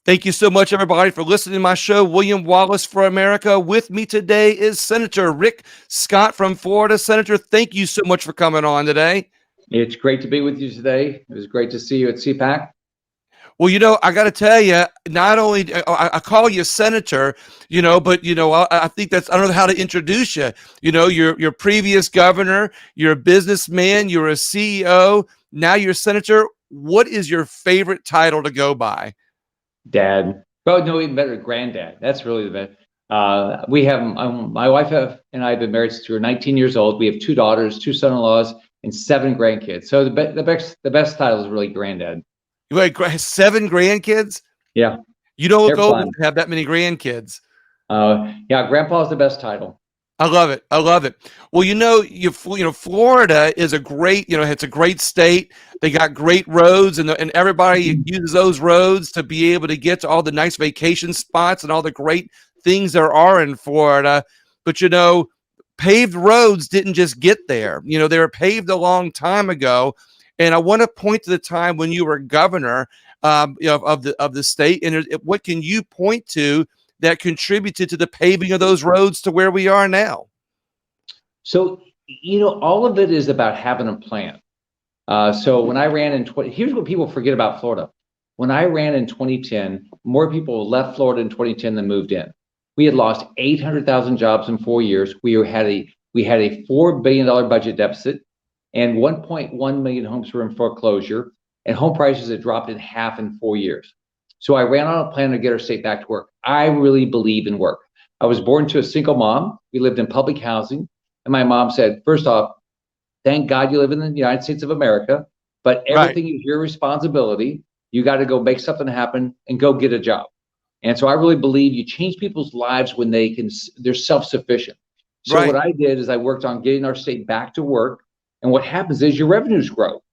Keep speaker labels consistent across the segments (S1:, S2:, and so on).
S1: Thank you so much, everybody, for listening to my show, William Wallace for America. With me today is Senator Rick Scott from Florida. Senator, thank you so much for coming on today.
S2: It's great to be with you today. It was great to see you at CPAC.
S1: Well, I got to tell you, not only I call you Senator, but I think I don't know how to introduce you. You're previous governor, you're a businessman, you're a CEO, now you're a senator. What is your favorite title to go by?
S2: Dad. Oh, no, even better, granddad. That's really the best. We have my wife and I have been married since we were 19 years old. We have 2 daughters, 2 son-in-laws, and 7 grandkids. So the best title is really granddad.
S1: You had 7 grandkids?
S2: Yeah,
S1: You don't look
S2: they're
S1: old
S2: fun.
S1: to have that many grandkids.
S2: Yeah, grandpa's the best title.
S1: I love it. I love it. Well, Florida is a great, it's a great state. They got great roads, and everybody uses those roads to be able to get to all the nice vacation spots and all the great things there are in Florida. But paved roads didn't just get there. They were paved a long time ago. And I want to point to the time when you were governor, of the state. And what can you point to that contributed to the paving of those roads to where we are now?
S2: So, all of it is about having a plan. So when I ran here's what people forget about Florida. When I ran in 2010, more people left Florida in 2010 than moved in. We had lost 800,000 jobs in 4 years. We had a $4 billion budget deficit, and 1.1 million homes were in foreclosure, and home prices had dropped in half in 4 years. So I ran on a plan to get our state back to work. I really believe in work. I was born to a single mom. We lived in public housing. And my mom said, first off, thank God you live in the United States of America, but everything is your responsibility. You got to go make something happen and go get a job. And so I really believe you change people's lives when they're self-sufficient. So what I did is I worked on getting our state back to work. And what happens is your revenues grow.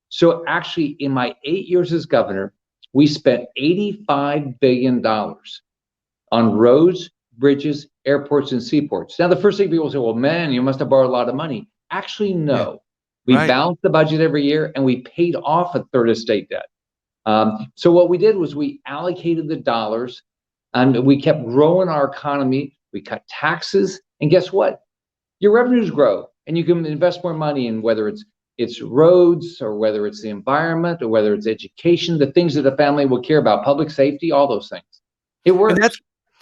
S2: So actually in my 8 years as governor, we spent $85 billion on roads, bridges, airports, and seaports. Now, the first thing people say, well, man, you must have borrowed a lot of money. Actually, no. We balanced the budget every year, and we paid off a third of state debt. So what we did was we allocated the dollars, and we kept growing our economy. We cut taxes, and guess what? Your revenues grow, and you can invest more money in whether it's roads, or whether it's the environment, or whether it's education, the things that a family will care about, public safety, all those things. It works.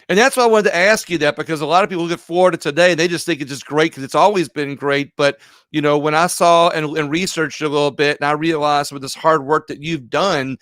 S1: And that's why I wanted to ask you that, because a lot of people look at Florida today and they just think it's just great because it's always been great. But, when I saw and researched a little bit, and I realized with this hard work that you've done,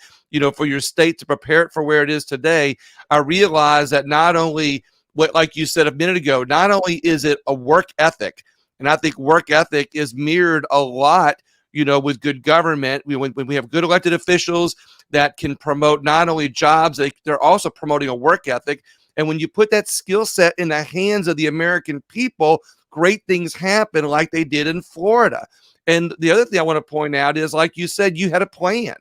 S1: for your state to prepare it for where it is today, I realized that not only like you said a minute ago, not only is it a work ethic, and I think work ethic is mirrored a lot, with good government. When we have good elected officials that can promote not only jobs, they're also promoting a work ethic. And when you put that skill set in the hands of the American people, great things happen like they did in Florida. And the other thing I want to point out is, like you said, you had a plan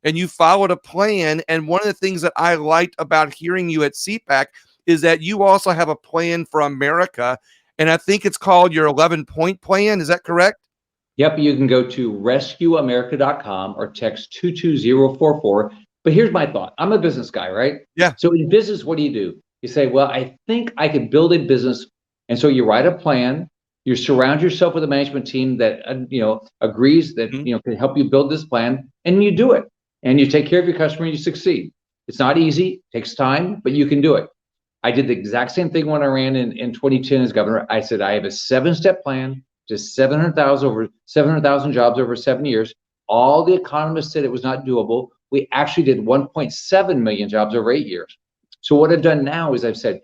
S1: and you followed a plan. And one of the things that I liked about hearing you at CPAC is that you also have a plan for America. And I think it's called your 11-point plan. Is that correct?
S2: Yep. You can go to rescueamerica.com or text 22044. But here's my thought. I'm a business guy, right?
S1: Yeah.
S2: So in business, what do? You say, well, I think I could build a business. And so you write a plan, you surround yourself with a management team that, agrees that, can help you build this plan, and you do it. And you take care of your customer and you succeed. It's not easy, takes time, but you can do it. I did the exact same thing when I ran in 2010 as governor. I said, I have a 7-step plan, just 700,000 jobs over 7 years. All the economists said it was not doable. We actually did 1.7 million jobs over 8 years. So what I've done now is I've said,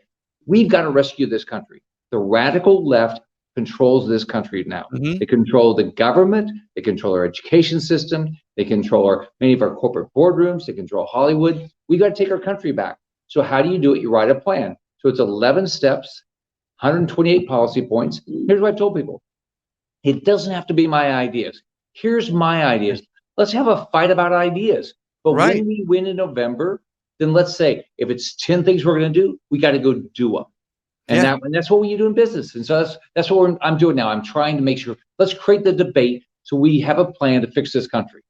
S2: we've got to rescue this country. The radical left controls this country now. They control the government. They control our education system. They control many of our corporate boardrooms. They control Hollywood. We got to take our country back. So how do you do it? You write a plan. So it's 11 steps, 128 policy points. Here's what I've told people. It doesn't have to be my ideas. Here's my ideas. Let's have a fight about ideas. But when we win in November, then let's say if it's 10 things we're going to do, we got to go do them. And that's what we do in business. And so that's what I'm doing now. I'm trying to make sure, let's create the debate so we have a plan to fix this country.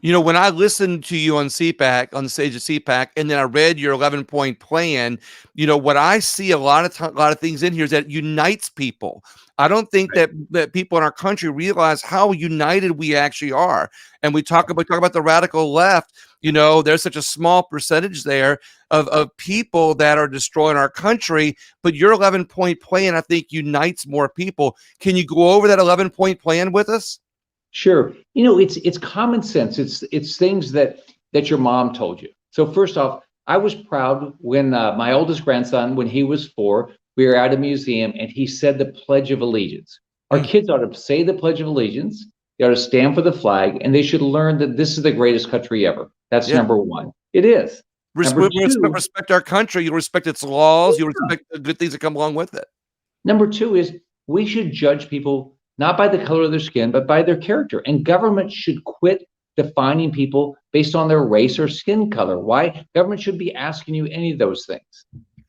S1: You know, when I listened to you on CPAC, on the stage of CPAC, and then I read your 11-point plan, you know, what I see a lot of things in here is that unites people. I don't think
S2: Right.
S1: that people in our country realize how united we actually are. And we talk about the radical left, you know, there's such a small percentage there of people that are destroying our country, but your 11-point plan, I think, unites more people. Can you go over that 11-point plan with us?
S2: Sure. You know, it's common sense. It's things that your mom told you. So first off, I was proud when my oldest grandson, when he was 4, we were at a museum and he said the Pledge of Allegiance. Our
S1: Mm,
S2: kids ought to say the Pledge of Allegiance. They ought to stand for the flag, and they should learn that this is the greatest country ever. That's
S1: yeah.
S2: number one. It is. Number two,
S1: Respect our country. You respect its laws. You respect the good things that come along with it.
S2: Number two is we should judge people not by the color of their skin, but by their character. And government should quit defining people based on their race or skin color. Why? Government should be asking you any of those things.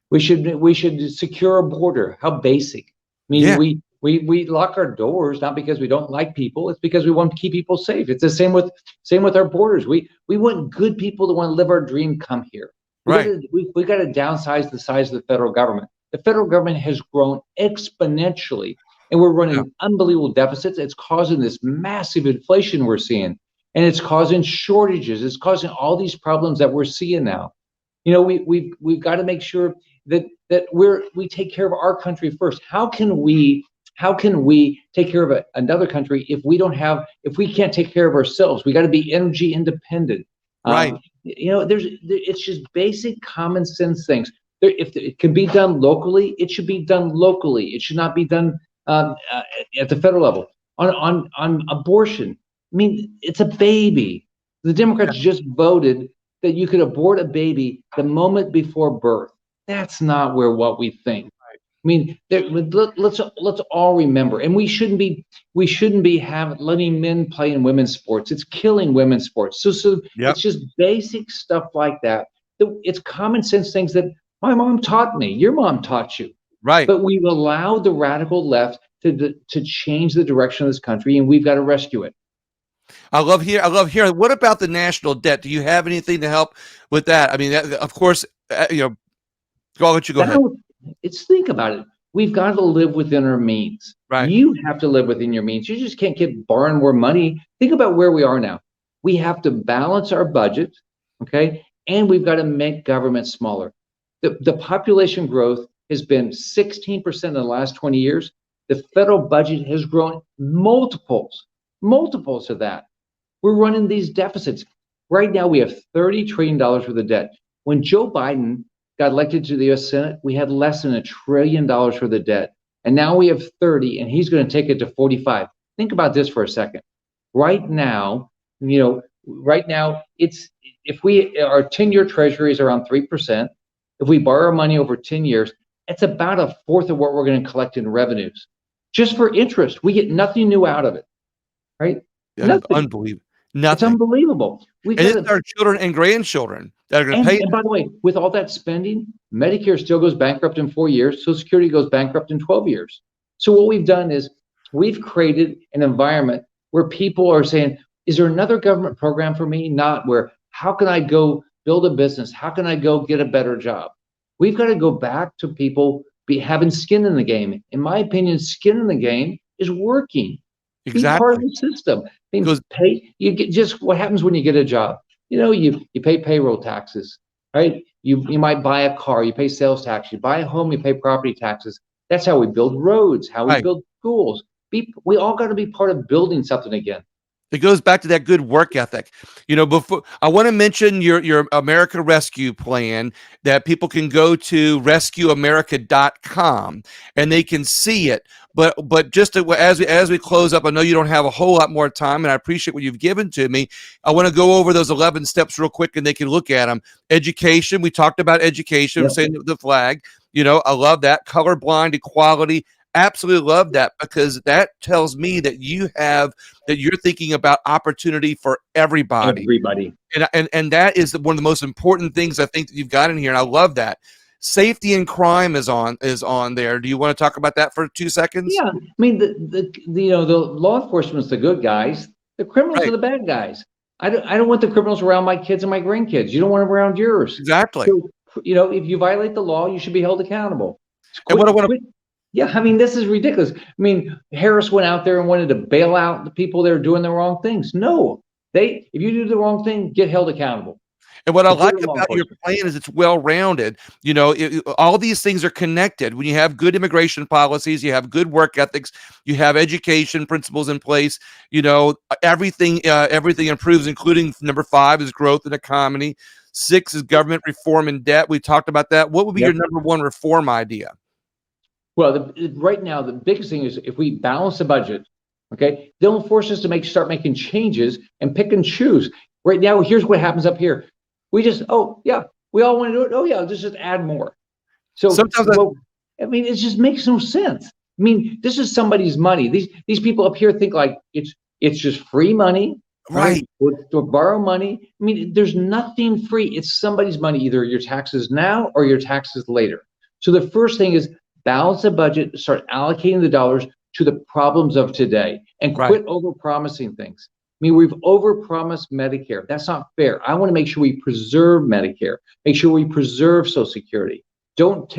S2: We should secure a border. How basic. I mean,
S1: Yeah,
S2: we lock our doors not because we don't like people. It's because we want to keep people safe. It's the same with our borders. We want good people that want to live our dream come here.
S1: right.
S2: We got to downsize the size of the federal government. The federal government has grown exponentially, and we're
S1: Yeah.
S2: running unbelievable deficits. It's causing this massive inflation we're seeing, and it's causing shortages. It's causing all these problems that we're seeing now. You know, we've got to make sure that we take care of our country first. How can we take care of another country if we can't take care of ourselves? We got to be energy independent.
S1: Right.
S2: You know, it's just basic common sense things. If it can be done locally, it should be done locally. It should not be done at the federal level. On abortion, I mean, it's a baby. The
S1: Yeah.
S2: Democrats just voted that you could abort a baby the moment before birth. That's not what we think. I mean, let's all remember, and we shouldn't be letting men play in women's sports. It's killing women's sports. So
S1: Yep.
S2: it's just basic stuff like that. It's common sense things that my mom taught me. Your mom taught you,
S1: Right.
S2: but we've allowed the radical left to change the direction of this country, and we've got to rescue it.
S1: I love hearing. What about the national debt? Do you have anything to help with that? I mean, of course, you know, I'll let you go ahead.
S2: Now, it's think about it. We've got to live within our means.
S1: Right.
S2: You have to live within your means. You just can't keep borrowing more money. Think about where we are now. We have to balance our budget, okay? And we've got to make government smaller. The population growth has been 16% in the last 20 years. The federal budget has grown multiples of that. We're running these deficits. Right now, we have $30 trillion worth of debt. When Joe Biden got elected to the US Senate, we had less than $1 trillion worth of debt. And now we have 30, and he's going to take it to 45. Think about this for a second. Right now, it's if our 10-year treasury is around 3%. If we borrow money over 10 years, it's about a fourth of what we're going to collect in revenues. Just for interest, we get nothing new out of it, right? Nothing.
S1: Unbelievable.
S2: It's
S1: Nothing.
S2: unbelievable. We've
S1: And
S2: got
S1: it's our children and grandchildren that are going to
S2: and,
S1: pay.
S2: and by the way, with all that spending, Medicare still goes bankrupt in 4 years. Social Security goes bankrupt in 12 years. So what we've done is we've created an environment where people are saying, is there another government program for me? Not where, how can I go build a business? How can I go get a better job? We've got to go back to people having skin in the game. In my opinion, skin in the game is working. Be part of
S1: Exactly.
S2: the system. I mean,
S1: Because
S2: you get just what happens when you get a job. You know, you pay payroll taxes, right? You might buy a car, you pay sales tax, you buy a home, you pay property taxes. That's how we build roads, how we
S1: right.
S2: build schools. We all got to be part of building something again.
S1: It goes back to that good work ethic. You know, before I want to mention your America Rescue plan that people can go to rescueamerica.com and they can see it. But just as we close up, I know you don't have a whole lot more time, and I appreciate what you've given to me. I want to go over those 11 steps real quick, and they can look at them. Education. We talked about education.
S2: Yep.
S1: Saying the flag. You know, I love that. Colorblind equality. Absolutely love that, because that tells me that you're thinking about opportunity for everybody.
S2: Everybody.
S1: And that is one of the most important things I think that you've got in here, and I love that. Safety and crime is on there. Do you want to talk about that for 2 seconds?
S2: Yeah, I mean the law enforcement's the good guys. The criminals are
S1: Right.
S2: the bad guys. I don't want the criminals around my kids and my grandkids. You don't want them around yours.
S1: Exactly.
S2: So, if you violate the law, you should be held accountable.
S1: And what I want to
S2: Yeah, I mean, this is ridiculous. I mean, Harris went out there and wanted to bail out the people that are doing the wrong things. No, if you do the wrong thing, get held accountable.
S1: And what I like
S2: Including law
S1: about your
S2: enforcement.
S1: plan is it's well-rounded. All these things are connected. When you have good immigration policies, you have good work ethics, you have education principles in place, everything improves, including number 5 is growth in economy. 6 is government reform and debt. We talked about that. What would be
S2: Yep.
S1: your number 1 reform idea?
S2: Well, right now, the biggest thing is if we balance the budget, okay, they'll force us to start making changes and pick and choose. Right now, here's what happens up here. We just, oh yeah, we all want to do it. Oh yeah, let's just add more. So
S1: Sometimes
S2: I mean, it just makes no sense. I mean, this is somebody's money. These people up here think like it's just free money,
S1: Right.
S2: To borrow money. I mean, there's nothing free. It's somebody's money, either your taxes now or your taxes later. So the first thing is balance the budget, start allocating the dollars to the problems of today, and quit over-promising things. I mean, we've overpromised Medicare. That's not fair. I want to make sure we preserve Medicare. Make sure we preserve Social Security. Don't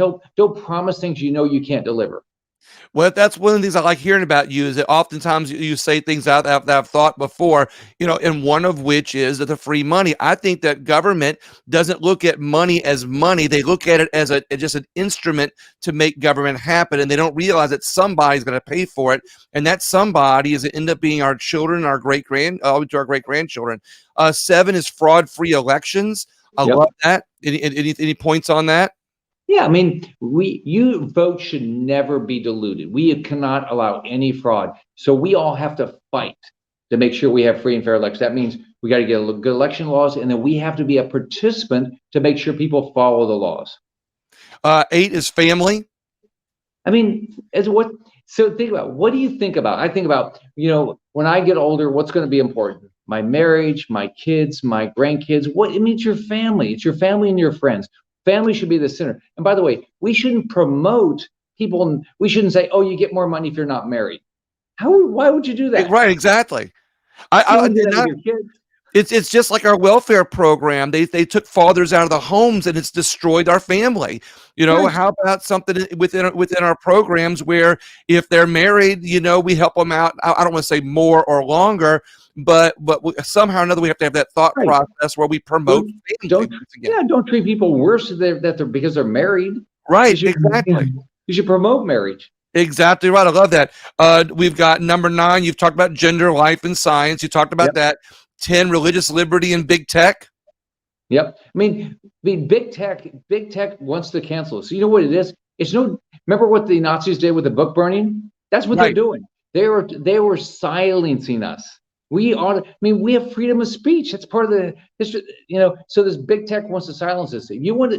S2: promise things you can't deliver.
S1: Well, that's one of the things I like hearing about you is that oftentimes you say things out that I've thought before, and one of which is that the free money. I think that government doesn't look at money as money. They look at it as just an instrument to make government happen. And they don't realize that somebody's going to pay for it. And that somebody is end up being our children, our great-grandchildren. 7 is fraud-free elections. I love that. Any points on that?
S2: Yeah, I mean, you vote should never be diluted. We cannot allow any fraud. So we all have to fight to make sure we have free and fair elections. That means we got to get good election laws, and then we have to be a participant to make sure people follow the laws.
S1: 8 is family.
S2: I mean, so think about, what do you think about? I think about, when I get older, what's going to be important? My marriage, my kids, my grandkids. It's your family. It's your family and your friends. Family should be the center. And by the way, we shouldn't promote people. We shouldn't say, oh, you get more money if you're not married. Why would you do that?
S1: Right, exactly. It's just like our welfare program. They took fathers out of the homes and it's destroyed our family.
S2: Right.
S1: How about something within our programs where if they're married, we help them out. I don't want to say more or longer, but somehow or another we have to have that thought process where we promote family.
S2: Don't treat people worse because they're married.
S1: Right, exactly.
S2: You should promote marriage.
S1: Exactly right. I love that. We've got number 9. You've talked about gender, life, and science. You talked about that. 10, religious liberty and big tech.
S2: Yep. I mean, big tech wants to cancel us. So you know what it is? Remember what the Nazis did with the book burning? That's what they're doing. They were silencing us. We have freedom of speech. That's part of the history, so this big tech wants to silence us. If you want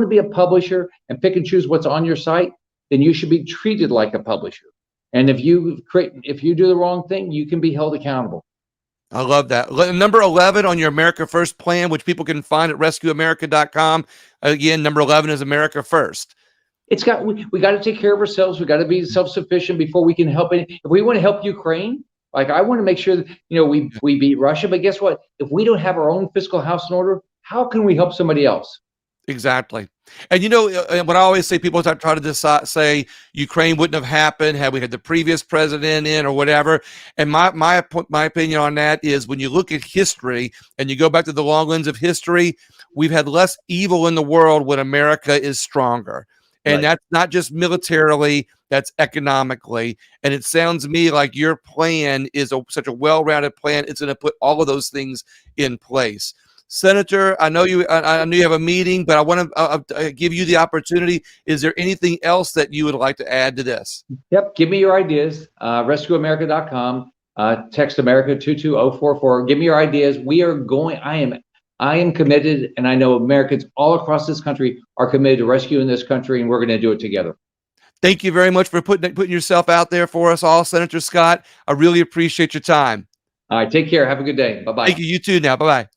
S2: to be a publisher and pick and choose what's on your site, then you should be treated like a publisher. And if you do the wrong thing, you can be held accountable.
S1: I love that. Number 11 on your America First plan, which people can find at rescueamerica.com. Again, number 11 is America First.
S2: We got to take care of ourselves. We got to be self-sufficient before we can help it. If we want to help Ukraine, like I want to make sure that we beat Russia. But guess what? If we don't have our own fiscal house in order, how can we help somebody else?
S1: Exactly. And what I always say, people try to say Ukraine wouldn't have happened had we had the previous president in or whatever. And my opinion on that is when you look at history and you go back to the long lens of history, we've had less evil in the world when America is stronger. And that's not just militarily, that's economically. And it sounds to me like your plan is such a well-rounded plan. It's going to put all of those things in place. Senator, I know you have a meeting, but I want to give you the opportunity. Is there anything else that you would like to add to this?
S2: Yep. Give me your ideas. RescueAmerica.com. Text America 22044. Give me your ideas. I am committed, and I know Americans all across this country are committed to rescuing this country, and we're going to do it together.
S1: Thank you very much for putting yourself out there for us all, Senator Scott. I really appreciate your time.
S2: All right. Take care. Have a good day. Bye-bye.
S1: Thank you. You too now. Bye-bye.